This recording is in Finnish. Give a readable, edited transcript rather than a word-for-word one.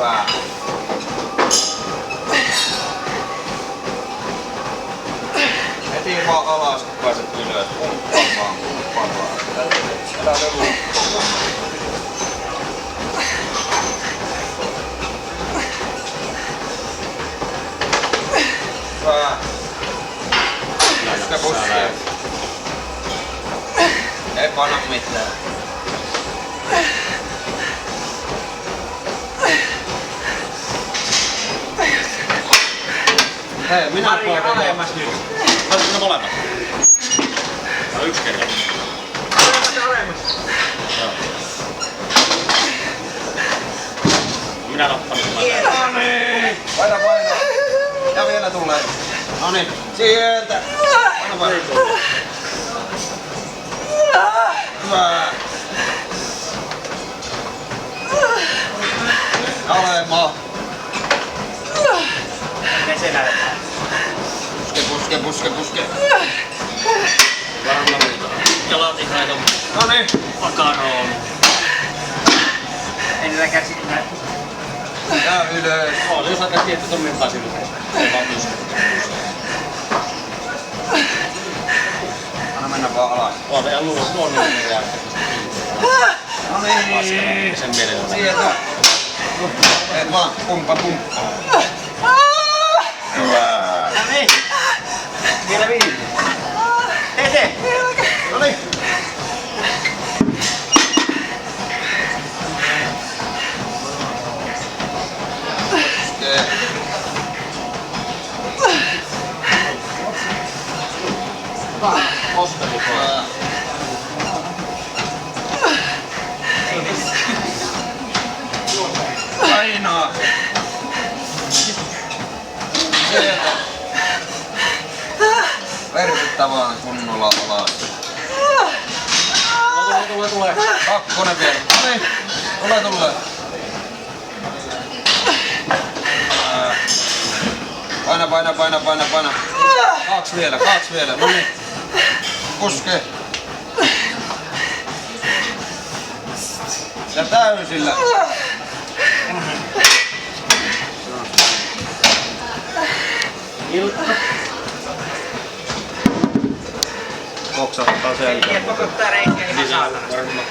Hyvä. Heti vaan alas, kun pääset ylös. Pumppaan vaan. Älä levuttaa. Hyvä. Puske. Ei panna mitään. Hei, minä Mari alemmas nyt. Oletko ne molemmat? No yksi kerran. Alemmas. Joo. Minä nappasin tämän. Noniin! Paina. Ja vielä tulee. Noniin. Sieltä. Paina. Hyvä. Alema. Miten se näyttää? Puske. Varmaan jalat ihan ton Noniin. pakaroon. Ei niillä käsi näy. Ja ylös. Oo, jos aika tietty ton mittaan sille. Ei vaan pysty. Anna mennä vaan alas. Oota ihan luon niin jää. Noniin. Sen mielellä. Sieltä. Et vaan. Pumppa. Hyvä. No niin. Vielä viisi. Tee. Noniin. Osteli tuolla. Painaa. Sieltä. Versyttä vaan kunnolla alas. Tulee. Kakkonen vielä. Noniin. Tulee. Paina. Kaksi vielä. Noniin. Puske. Ja täysillä. Ilta. Koksattaa selkä. Ei pakottaa reikää ihan saatana. Varmaan.